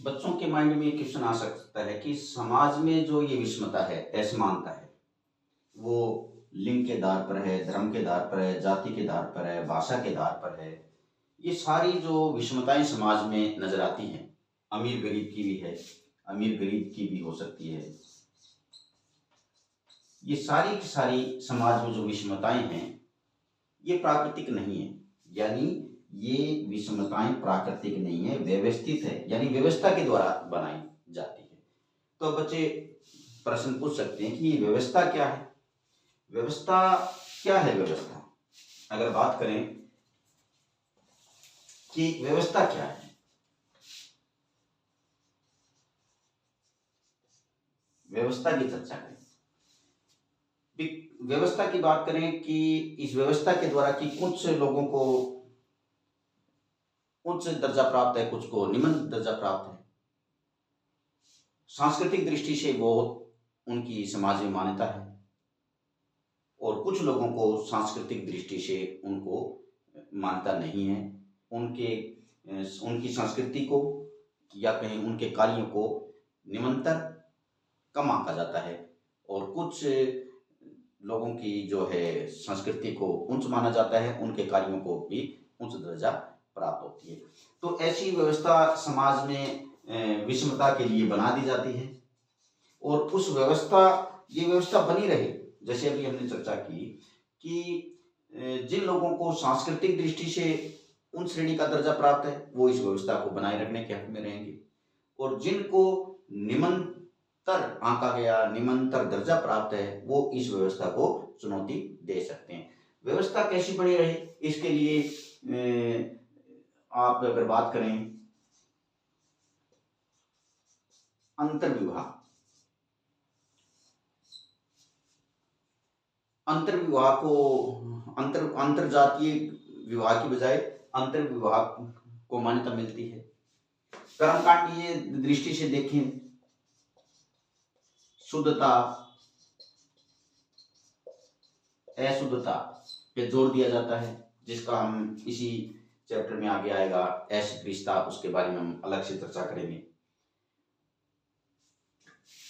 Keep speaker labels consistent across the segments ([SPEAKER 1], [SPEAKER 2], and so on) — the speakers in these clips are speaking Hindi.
[SPEAKER 1] बच्चों के माइंड में क्वेश्चन आ सकता है कि समाज में जो ये विषमता है, असमानता है, वो लिंग के आधार पर है, धर्म के आधार पर है, जाति के आधार पर है, भाषा के आधार पर है। ये सारी जो विषमताएं समाज में नजर आती हैं, अमीर गरीब की भी है, अमीर गरीब की भी हो सकती है। ये सारी की सारी समाज में जो विषमताएं हैं, ये प्राकृतिक नहीं है। यानी ये विषमताएं प्राकृतिक नहीं है, व्यवस्थित है, यानी व्यवस्था के द्वारा बनाई जाती है। तो बच्चे प्रश्न पूछ सकते हैं कि ये व्यवस्था क्या है? व्यवस्था क्या है? व्यवस्था अगर बात करें कि व्यवस्था क्या है, व्यवस्था की चर्चा करें। व्यवस्था की बात करें कि इस व्यवस्था के द्वारा कि कुछ लोगों को उच्च दर्जा प्राप्त है, कुछ को निम्न दर्जा प्राप्त है। सांस्कृतिक दृष्टि से वो उनकी समाज में मान्यता है, और कुछ लोगों को सांस्कृतिक दृष्टि से उनको मान्यता नहीं है। उनकी संस्कृति को या कहीं उनके कार्यों को निम्नतर कम आंका जाता है, और कुछ लोगों की जो है संस्कृति को उच्च माना जाता है, उनके कार्यों को भी उच्च दर्जा प्राप्त होती है। तो ऐसी व्यवस्था समाज में विषमता के लिए बना दी जाती है, और उस ये व्यवस्था बनी रहे। जैसे अभी हमने चर्चा की कि जिन लोगों को सांस्कृतिक दृष्टि से उन श्रेणी का दर्जा प्राप्त है, वो इस व्यवस्था को बनाए रखने के हक में रहेंगे, और जिनको निम्नतर आंका गया, निम्नतर दर्जा प्राप्त है, वो इस व्यवस्था को चुनौती दे सकते हैं। व्यवस्था कैसी बनी रहे, इसके लिए आप अगर बात करें अंतर्विवाह को अंतर जातीय विवाह की बजाय अंतर्विवाह को मान्यता मिलती है। कर्मकांडीय दृष्टि से देखें, शुद्धता अशुद्धता पे जोर दिया जाता है, जिसका हम इसी चैप्टर में आगे आएगा, ऐशिक रिश्ता, उसके बारे में हम अलग से चर्चा करेंगे।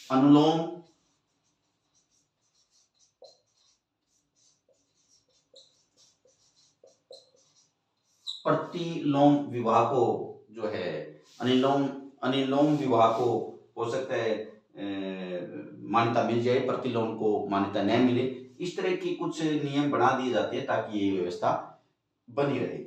[SPEAKER 1] अनुलोम प्रतिलोम विवाह को जो है अनिलोम विवाह को हो सकता है मान्यता मिल जाए, प्रतिलोम को मान्यता न मिले। इस तरह की कुछ नियम बना दिए जाते हैं ताकि ये व्यवस्था बनी रहे।